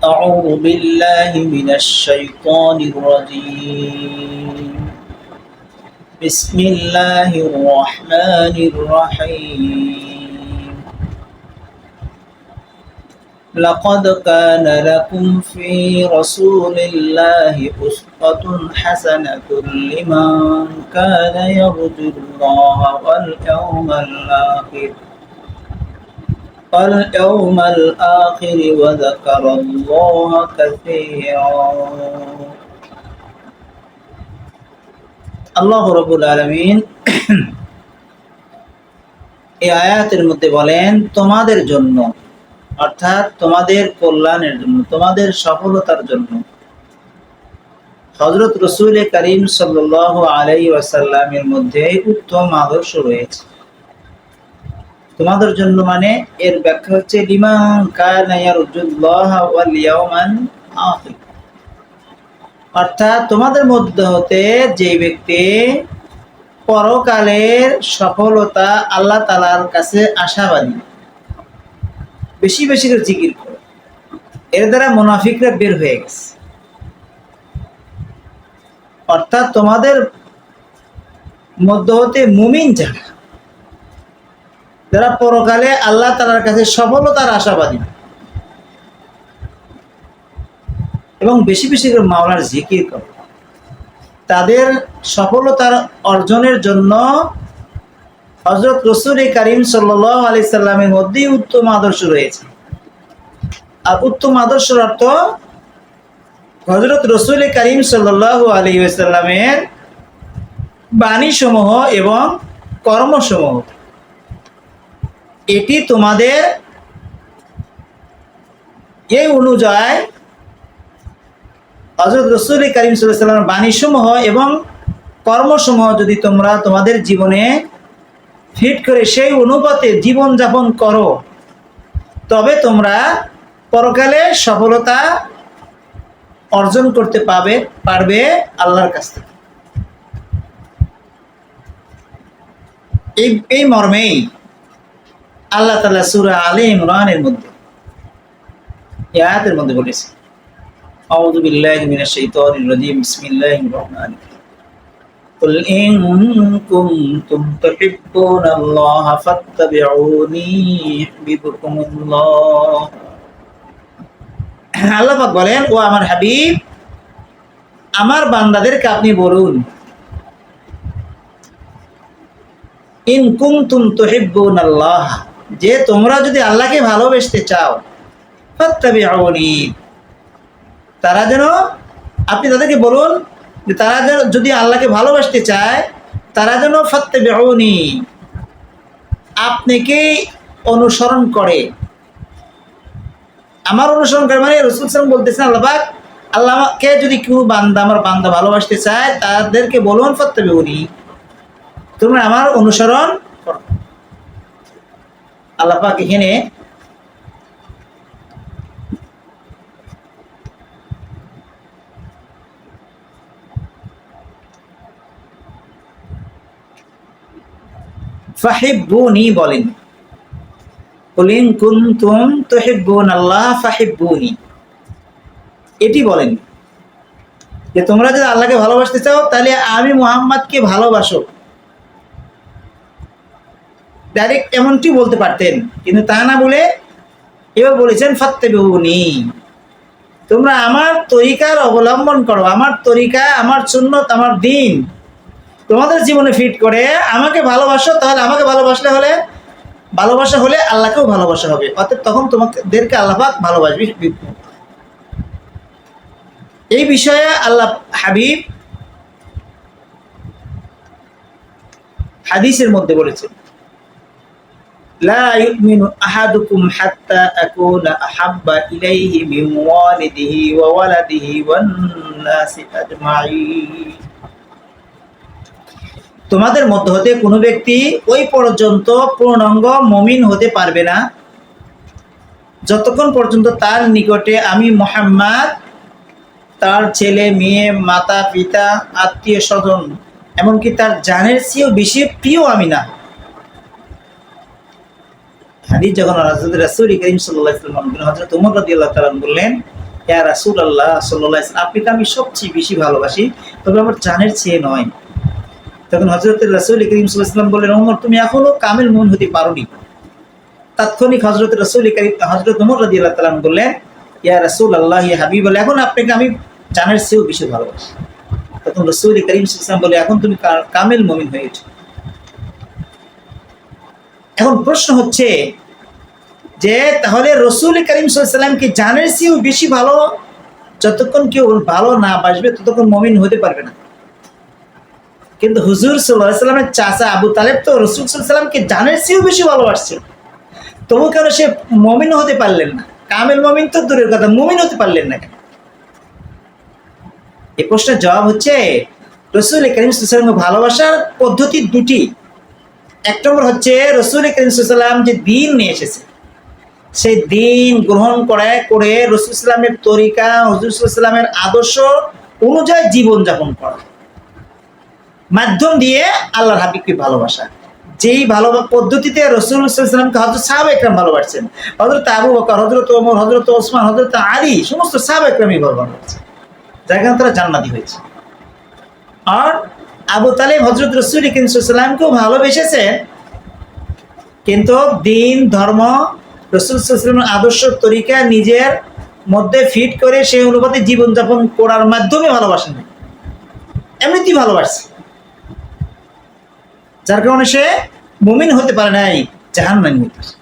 أعوذ بالله من الشيطان الرجيم بسم الله الرحمن الرحيم لقد كان لكم في رسول الله أسوة حسنة لمن كان يرجو الله واليوم الآخر وذكر الله كثيرا আল্লাহ রাব্বুল আলামিন এই আয়াতের মধ্যে বলেন তোমাদের জন্য, অর্থাৎ তোমাদের কল্যাণের জন্য, তোমাদের সফলতার জন্য হযরত রাসূল করিম সাল্লাল্লাহু আলাইহি ওয়াসাল্লামের মধ্যে উত্তম আদর্শ রয়েছে। তোমাদের জন্য মানে এর ব্যাখ্যা হচ্ছে লিমান কানা ইয়ারজুল্লাহ ওয়াল ইয়াওমাল আখির, অর্থাৎ তোমাদের মধ্যে হতে যে ব্যক্তি পরকালের সফলতা আল্লাহ তাআলার কাছে আশাবাদী, বেশি বেশি করে জিকির করে। এর দ্বারা মুনাফিকরা বের হয়ে গেছে। অর্থাৎ তোমাদের মধ্যে হতে মুমিন যারা পরকালে আল্লাহ তাআলার কাছে সফলতার আশাবাদী এবং বেশি বেশি করে মাওলার জিকির করে, তাদের সফলতার অর্জনের জন্য হযরত রাসূল করিম সাল্লাল্লাহু আলাইহি সাল্লামের মধ্যেই উত্তম আদর্শ রয়েছে। আর উত্তম আদর্শের অর্থ হযরত রাসূল করিম সাল্লাল্লাহু আলাইহি ওয়াসাল্লামের বাণীসমূহ এবং কর্মসমূহ, এটি তোমাদের এই অনুযায়ী হযরত রাসূল করিম সাল্লাল্লাহু আলাইহি ওয়াসাল্লামের বাণীসমূহ এবং কর্মসমূহ যদি তোমরা তোমাদের জীবনে ফিট করে সেই অনুপাতে জীবন যাপন করো, তবে তোমরা পরকালে সফলতা অর্জন করতে পারবে আল্লাহর কাছ থেকে। এই মর্মেই আল্লাহ তাআলা সূরা আলে ইমরানের মধ্যে আয়াতের মধ্যে বলেছে, আউযু বিল্লাহি মিনাশ শাইতানির রাজীম, বিসমিল্লাহির রহমানির রহিম, কুল ইন কুনতুম তুহিব্বুনাল্লাহা ফাত্তাবিউনি ইউহিব্বুকুমুল্লাহ। আল্লাহ পাক বলেন, ও আমার হাবিব, আমার বান্দাদেরকে আপনি বলুন, ইন কুনতুম তুহিব্বুনাল্লাহ, যে তোমরা যদি আল্লাহকে ভালোবাসতে চাও, ফাত্তাবিউনি, তারা যেন, আপনি তাদেরকে বলুন যে তারা যেন যদি আল্লাহকে ভালোবাসতে চায়, তারা যেন ফাত্তাবিউনি, আপনাকে অনুসরণ করে। আমার অনুসরণ করে মানে রাসূল সাল্লাল্লাহু আলাইহি ওয়াসাল্লাম বলতেছেন, আল্লাহ পাক আল্লাহকে যদি কেউ আমার বান্দা ভালোবাসতে চায়, তাদেরকে বলুন ফাত্তাবিউনি, তোমরা আমার অনুসরণ করো। আল্লাহ পাক এখানে ফাহিব্বুনি বলেন, কুল ইন কুনতুম তুহিব্বুনাল্লাহ ফাহিব্বুনি, এটি বলেন যে তোমরা যদি আল্লাহকে ভালোবাসতে চাও তাহলে আমি মুহাম্মদকে ভালোবাসো। ডাইরেক্ট এমনটি বলতে পারতেন, কিন্তু তা না বলে এবার বলেছেন ফাত্তাবিউনি, তোমরা আমার তরিকার অবলম্বন করো, আমার তরিকা, আমার সুন্নত, আমার দ্বীন তোমাদের জীবনে ফিট করে আমাকে ভালোবাসো। তাহলে আমাকে ভালোবাসা হলে আল্লাহকেও ভালোবাসা হবে, অর্থাৎ তখন তোমাদেরকে আল্লাহ পাক ভালোবাসবে। এই বিষয়ে আল্লাহ হাবিব হাদিসের মধ্যে বলেছেন, লা ইউমিনু আহাদুকুম হাত্তা আকুনা আহাব্বা ইলাইহি মিন ওয়ালিদিহি ওয়া ওয়ালাদিহি ওয়ান নাসি আজমাইন, তোমাদের মধ্য হতে কোনো ব্যক্তি ওই পর্যন্ত পূর্ণাঙ্গ মুমিন হতে পারবে না যতক্ষণ পর্যন্ত তার নিকটে আমি মুহাম্মদ, তার ছেলে মেয়ে, মাতা পিতা, আত্মীয় স্বজন, এমনকি তার জানের চেয়েও বেশি প্রিয় আমি না। হাদিস যখন রাসূল করিম সাল্লাল্লাহু আলাইহি ওয়াসাল্লাম হযরত ওমর রাদিয়াল্লাহু তাআলা বললেন, ইয়া রাসূলুল্লাহ সাল্লাল্লাহু আলাইহি ওয়াসাল্লাম, আপনি তো আমি সবচেয়ে বেশি ভালোবাসি, তবে আমার জানের চেয়ে নয়। তখন হযরত রাসূল করিম সাল্লাল্লাহু আলাইহি ওয়াসাল্লাম বললেন, ওমর তুমি এখনো কামিল মুমিন হতে পারোনি। তাৎক্ষণিক হযরত রাসূল করিম হযরত ওমর রাদিয়াল্লাহু তাআলা বললেন, ইয়া রাসূলুল্লাহ ইয়া হাবিবাল্লাহ, এখন আপনাকে আমি জানের চেয়েও বেশি ভালোবাসি। তখন রাসূল করিম সাল্লাল্লাহু আলাইহি ওয়াসাল্লাম বলে, এখন তুমি কামিল মুমিন হয়েছো। এখন প্রশ্ন হচ্ছে যে তাহলে রাসূল করিম সাল্লাল্লাহু আলাইহি ওয়াসাল্লাম কি জানের চেয়েও বেশি ভালো? যতক্ষণ কেউ ভালো না বাসবে ততক্ষণ মুমিন হতে পারবে না। কিন্তু হুজুর সাল্লাল্লাহু আলাইহি ওয়াসাল্লামের চাচা আবু তালেব তো রাসূল সাল্লাল্লাহু আলাইহি ওয়াসাল্লামকে জানের চেয়েও বেশি ভালোবাসছে, তবু কেন সে মুমিন হতে পারলেন না? কামিল মুমিন তো দূরের কথা, মুমিন হতে পারলেন না কেন? এই প্রশ্নের জবাব হচ্ছে রাসূল করিম সাল্লাল্লাহু আলাইহি ওয়াসাল্লামকে ভালোবাসার পদ্ধতি দুটি। এক নম্বর হচ্ছে রাসূল করিম সাল্লাল্লাহু আলাইহি ওয়াসাল্লাম যে দ্বীন নিয়ে এসেছে, সেই দ্বীন গ্রহণ করে রাসূল সাল্লাল্লাহু আলাইহি ওয়াসাল্লামের তরিকা, হুজুর সাল্লাল্লাহু আলাইহি ওয়াসাল্লামের আদর্শ অনুযায়ী জীবন যাপন করা, মাধ্যম দিয়ে আল্লাহর হাবিবকে ভালোবাসা। যেই ভালোবাসা পদ্ধতিতে রাসূল সাল্লাল্লাহু আলাইহি ওয়াসাল্লামকে হযরত সাহাবায়ে কেরাম ভালোবাসছেন, হযরত আবু বকর, হযরত ওমর, হযরত ওসমান, হযরত আলী, সমস্ত সাহাবায়ে কেরামই ভালোবাসছেন, যার কারণে তারা জান্নাতি হয়েছে। আর আবু তালেব হযরত রাসূল করিম সাল্লাল্লাহু আলাইহি ওয়াসাল্লামকেও ভালোবেসেছেন, কিন্তু দ্বীন ধর্ম রাসূল সাল্লাল্লাহু আলাইহি ওয়াসাল্লামের আদর্শ তরিকা নিজের মধ্যে ফিট করে সেই অনুপাতে জীবনযাপন করার মাধ্যমে ভালোবাসেন, এমনিতেই ভালোবাসছে, যার কারণে সে মুমিন হতে পারে নাই, জাহান্নামী হতে পারে।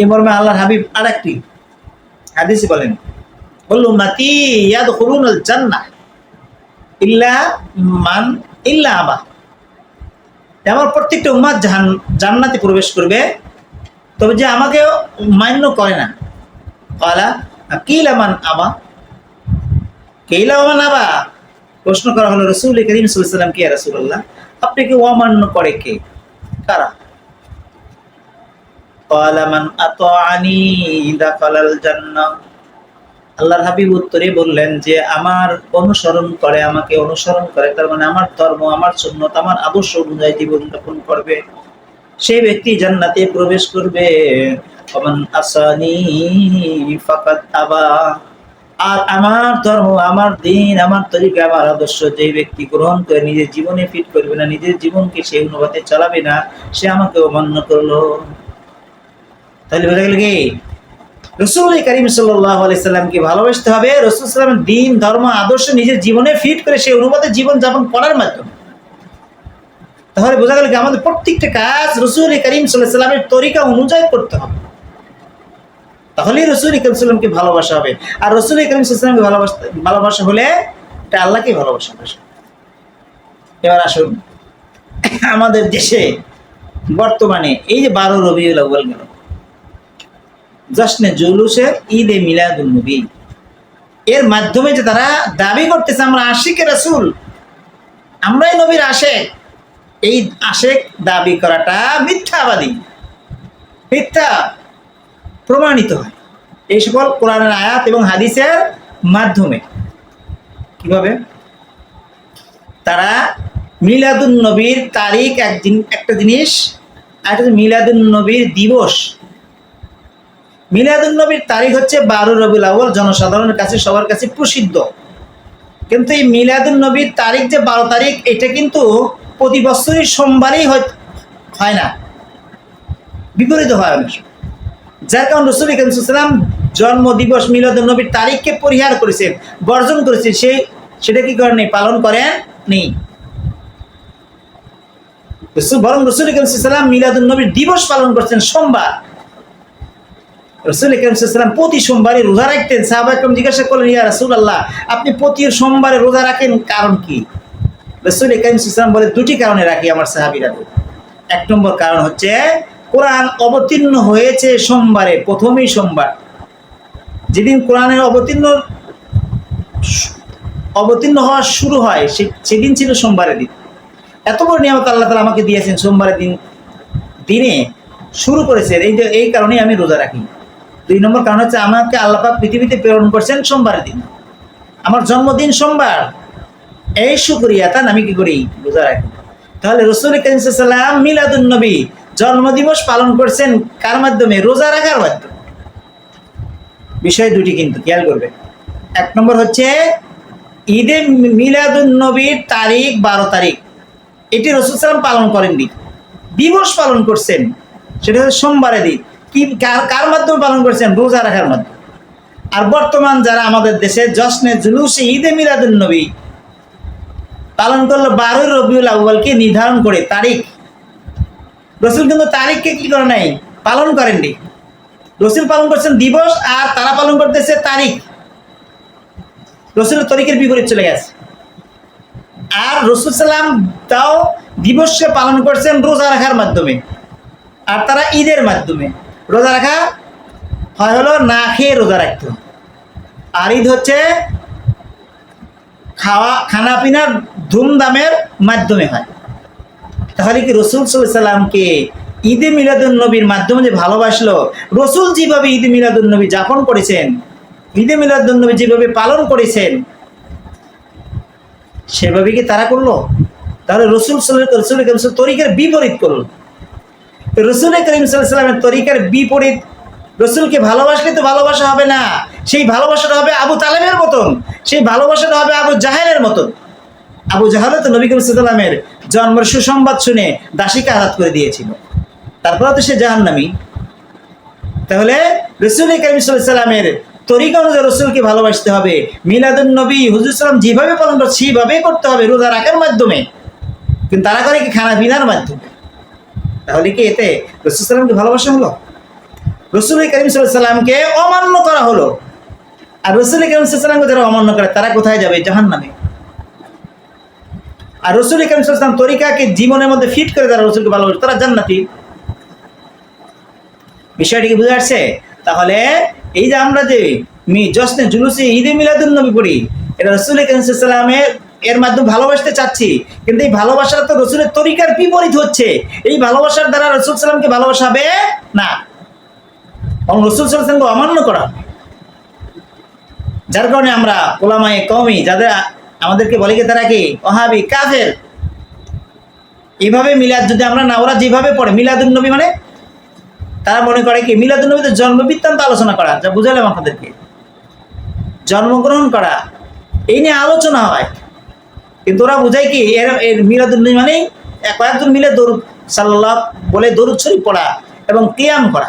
এই মর্মে আল্লাহর হাবিব আরেকটি হাদিসে বলেন, বলল উম্মতি ইয়াদখুলুনাল জান্নাহ ইল্লা আবা, আমার প্রত্যেকটা উম্মত জান্নাতে প্রবেশ করবে, তবে যে আমাকে মান্য করে না। ক্বালা কিলা মান আবা, কিলা মান আবা, প্রশ্ন করা হলো রাসূল করিম সাল্লাল্লাহু আলাইহি ওয়াসাল্লাম কে, ইয়া রাসূলুল্লাহ আপনাকে অমান্য করে কে, কারা? ক্বালা মান আতাআনি দাখালাল জান্নাহ, আল্লাহর হাবিব উত্তরে বললেন যে আমার অনুসরণ করে, আমাকে অনুসরণ করে, তার মানে আমার ধর্ম, আমার সুন্নাত, আমার আদর্শ অনুযায়ী জীবন যাপন করবে, সেই ব্যক্তি জান্নাতে প্রবেশ করবে। ওমান আসানি ফাকাদ আবা, আর আমার ধর্ম, আমার দ্বীন, আমার তরিকা, আমার আদর্শ যে ব্যক্তি গ্রহণ করে নিজের জীবনে ফিট করবে না, নিজের জীবনকে সেই অনুপাতে চালাবে না, সে আমাকে অমান্য করলো। তাহলে বোঝা গেল কি রাসূল করিম সাল্লাল্লাহু আলাইহি সাল্লামকে ভালোবাসতে হবে রাসূল সাল্লাল্লাহু আলাইহি সাল্লামের দ্বীন, ধর্ম, আদর্শ নিজের জীবনে ফিট করে সেই অনুপাতে জীবন যাপন করার মাধ্যমে। তাহলে বোঝা গেল কি আমাদের প্রত্যেকটা কাজ রাসূল করিম সাল্লাল্লাহু আলাইহি সাল্লামের তরিকা অনুযায়ী করতে হবে, তাহলেই রাসূল করিম সাল্লাল্লাহু আলাইহি সাল্লামকে ভালোবাসা হবে। আর রাসূল করিম সাল্লাল্লাহু আলাইহি সাল্লামকে ভালোবাসা হলে এটা আল্লাহকে ভালোবাসা হবে। এবার আসুন আমাদের দেশে বর্তমানে এই যে 12 রবিউল আউয়াল গেল, জশ্নে জুলুসে ঈদে মিলাদুন নবী, এর মাধ্যমে যে তারা দাবি করতেছে আমরা আশিকে রাসূল, আমরাই নবীর আশিক, এই আশিক দাবি করাটা মিথ্যাবাদী, মিথ্যা প্রমাণিত হয় এই সকল কোরআনের আয়াত এবং হাদিসের মাধ্যমে। কিভাবে? তারা মিলাদুন নবীর তারিখ একটা জিনিস, আর মিলাদুন নবীর দিবস। মিলাদুন নবীর তারিখ হচ্ছে 12 রবিউল আউয়াল, জনসাধারণের কাছে সবার কাছে প্রসিদ্ধ, কিন্তু এই মিলাদুন নবীর তারিখ যে 12 তারিখ, এটা কিন্তু প্রতি বছরই সোমবারেই হয় না, বিপরীত হয় অনেক সময়। যার কারণে রাসূল করিম সাল্লাল্লাহু আলাইহি ওয়াসাল্লাম জন্ম দিবস মিলাদুন নবীর তারিখকে পরিহার করেছেন, বর্জন করেছেন, সেটা কি করেন, পালন করেন নেই। বরং রাসূল করিম সাল্লাল্লাহু আলাইহি ওয়াসাল্লাম মিলাদুন নবীর দিবস পালন করছেন সোমবার। রাসূল করিম সাল্লাল্লাহু আলাইহি ওয়াসাল্লাম প্রতি সোমবারে রোজা রাখতেন। সাহাবায়ে কেরাম জিজ্ঞাসা করলেন, ইয়া রাসূলুল্লাহ আপনি প্রতি সোমবারে রোজা রাখেন, কারণ কি? রাসূল করিম সাল্লাল্লাহু আলাইহি ওয়াসাল্লাম বলে, দুটি কারণে রাখি আমার সাহাবীরা। এক নম্বর কারণ হচ্ছে কোরআন অবতীর্ণ হয়েছে সোমবারে, প্রথমেই সোমবার, যেদিন কোরআনের অবতীর্ণ হওয়া শুরু হয় সেদিন ছিল সোমবারের দিন। এত বড় নিয়ামত আল্লাহ তাআলা আমাকে দিয়েছেন, সোমবারের দিনে শুরু করেছেন, এই কারণেই আমি রোজা রাখি। 2 নম্বর কারণ হচ্ছে আমাকে আল্লাহ পাক পৃথিবীতে প্রেরণ করছেন সোমবারের দিন, আমার জন্মদিন সোমবার, এই শুকরিয়াতা আমি কি করি, রোজা রাখি। তাহলে রাসূল করিম সাল্লাল্লাহু আলাইহি ওয়াসাল্লাম মিলাদুন নবী জন্মদিবস পালন করছেন কার মাধ্যমে? রোজা রাখার মাধ্যমে। বিষয় দুটি কিন্তু খেয়াল করবে। এক নম্বর হচ্ছে ঈদে মিলাদুন নবীর তারিখ 12 তারিখ, এটি রাসূল সাল্লাল্লাহু আলাইহি ওয়াসাল্লাম পালন করেননি, দিবস পালন করছেন, সেটা হচ্ছে সোমবারের দিন। কি কার মাধ্যমে পালন করছেন? রোজা রাখার মাধ্যমে। আর বর্তমান যারা আমাদের দেশে জশ্নে জুলুসে ঈদে মিলাদুন নবী পালন করলো 12 রবিউল আউয়ালকে নির্ধারণ করে তারিখ। রাসূল কিন্তু তারিখকে কি করে নাই, পালন করেননি। রাসূল পালন করছেন দিবস, আর তারা পালন করতেছে তারিখ। রাসূলের তরিকের বিপরীত চলে গেছে। আর রাসূল সাল্লাম তাও দিবসকে পালন করছেন রোজা রাখার মাধ্যমে, আর তারা ঈদের মাধ্যমে। রোজা রাখা হয় হলো না খেয়ে রোজা রাখতে, আর ঈদ হচ্ছে খানা পিনার ধুমধামের মাধ্যমে হয়। তাহলে কি রাসূল সাল্লাল্লাহু আলাইহি সাল্লামকে ঈদে মিলাদুন নবীর মাধ্যমে যে ভালোবাসলো, রাসূল যেভাবে ঈদে মিলাদুন নবী যাপন করেছেন, ঈদে মিলাদুন নবী যেভাবে পালন করেছেন, সেভাবে কি তারা করলো? তাহলে রাসূল সাল্লাল্লাহু আলাইহি ওয়াসাল্লাম তরিকার বিপরীত করলো। রাসূল করিম সাল্লাল্লাহু আলাইহি ওয়াসাল্লামের তরিকার বিপরীত। রাসূলকে ভালোবাসলে তো ভালোবাসা হবে না, সেই ভালোবাসাটা হবে আবু তালেবের মতন, সেই ভালোবাসাটা হবে আবু জাহেলের মতন। আবু জাহেল তো নবী করিম সাল্লাল্লাহু আলাইহি ওয়াসাল্লামের জন্মের সুসংবাদ শুনে দাসীকে আঘাত করে দিয়েছিল, তারপরে তো সে জাহান্নামী। তাহলে রাসূল করিম সাল্লাল্লাহু আলাইহি ওয়াসাল্লামের তরিকা অনুযায়ী রাসূলকে ভালোবাসতে হবে। মিলাদুন নবী হুজুর সাল্লাম যেভাবে পালন করে সেইভাবেই করতে হবে, রোজা রাখার মাধ্যমে। কিন্তু তারা করে কি খানা পিনার মাধ্যমে। তাহলে কি এতে রাসূল সাল্লামকে ভালোবাসা হলো? রাসূল করিম সাল্লাল্লাহু আলাইহি ওয়াসাল্লামকে অমান্য করা হলো। আর রাসূল করিম সাল্লাল্লাহু আলাইহি ওয়াসাল্লামকে যারা অমান্য করে তারা কোথায় যাবে? জাহান্নামে। আর রাসূল করিম সাল্লাল্লাহু আলাইহি ওয়াসাল্লাম তরিকাকে জীবনের মধ্যে ফিট করে যারা রাসূলকে ভালোবাসে তারা জান্নাতি। বিষয়টি কি বুঝে আসছে? তাহলে এই যে আমরা যে জশ্নে জুলুসে ঈদে মিলাদুন নবী পড়ি, এটা রাসূল করিম সাল্লাল্লাহু আলাইহি ওয়াসাল্লামের এর মাধ্যমে ভালোবাসতে চাচ্ছি, কিন্তু এই ভালোবাসাটা তো রাসূলের তরিকার বিপরীত হচ্ছে। এই ভালোবাসার দ্বারা রাসূল সাল্লাল্লাহু আলাইহি ওয়াসাল্লামকে ভালোবাসা হবে না, এবং রাসূল সাল্লাল্লাহু আলাইহি ওয়াসাল্লামকে অমান্য করা। যার কারণে আমরা উলামায়ে কওমি যাদের আমাদেরকে বলে কি তারা কি ওয়াহাবি, কাফের। এইভাবে মিলাদ যদি আমরা না, ওরা যেভাবে পড়ে মিলাদুন নবী মানে তারা মনে করে কি মিলাদুন নবীতে জন্ম বৃত্তান্ত আলোচনা করা, যা বুঝালাম আপনাদেরকে, জন্মগ্রহণ করা এই নিয়ে আলোচনা হয়। কিন্তু ওরা বুঝায় কি এর মিলাদুন নবী মানে কয়েকজন মিলে দরুদ সাল্লাল্লাহু বলে দরুদ শরীফ পড়া এবং কিয়াম করা।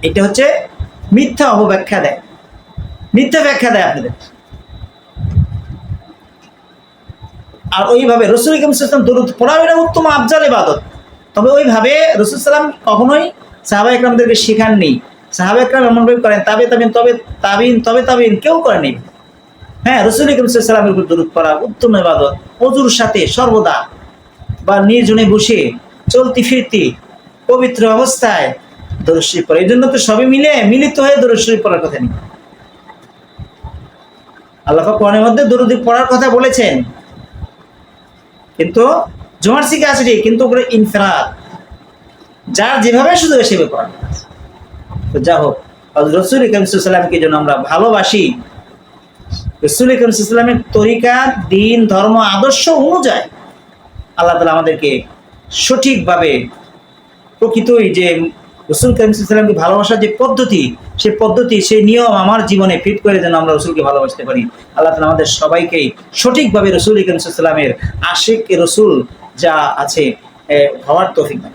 এটা হচ্ছে মিথ্যা অপব্যাখ্যা দেয়, মিথ্যা ব্যাখ্যা দেয় আপনাদের। আর ওইভাবে রাসূল করিম সাল্লাল্লাহু আলাইহি ওয়াসাল্লাম দরুদ পড়া এটা উত্তম আফজাল ইবাদত, তবে ওইভাবে রাসূল সাল্লাম কখনোই সাহাবা ইকরামদেরকে শেখাননি। সাহাবা ইকরাম এমনভাবে করেন, তবে তাবিন কেউ করেনি। হ্যাঁ, রাসূল করিম সাল্লাল্লাহু আলাইহি ওয়াসাল্লামের উপর দরুদ পড়া উত্তম ইবাদত, ওযুর সাথে সর্বদা বা নির্জনে বসে চলতি ফিরতি পবিত্র অবস্থায় দরুদ শরীফ পড়া। এই জন্য তো সবই মিলিত হয়ে দরুদ শরীফ পড়ার কথা নেই। আল্লাহ পাক কোরআনের মধ্যে দরুদ পড়ার কথা বলেছেন, কিন্তু জুমার শিখে আছে ঠিক, কিন্তু ওপরে ইনফিরাদ, যার যেভাবে শুধু সেভাবে পড়া। তো যা হোক, রাসূল করিম সাল্লাল্লাহু আলাইহি ওয়াসাল্লামকে যেন আমরা ভালোবাসি, রাসূল করিম সাল্লাল্লাহু আলাইহি ওয়াসাল্লামের তরিকা, দিন, ধর্ম, আদর্শ অনুযায়ী আল্লাহ তাআলা আমাদেরকে সঠিকভাবে প্রকৃতই যে রাসূল করিম সাল্লাল্লাহু আলাইহি ওয়াসাল্লামকে ভালোবাসার যে পদ্ধতি, সেই পদ্ধতি, সেই নিয়ম আমার জীবনে ফিট করে যেন আমরা রাসূলকে ভালোবাসতে পারি। আল্লাহ তাআলা আমাদের সবাইকেই সঠিকভাবে রাসূল করিম সাল্লাল্লাহু আলাইহি ওয়াসাল্লামের আশিক রাসূল যা আছে হওয়ার তৌফিক দান।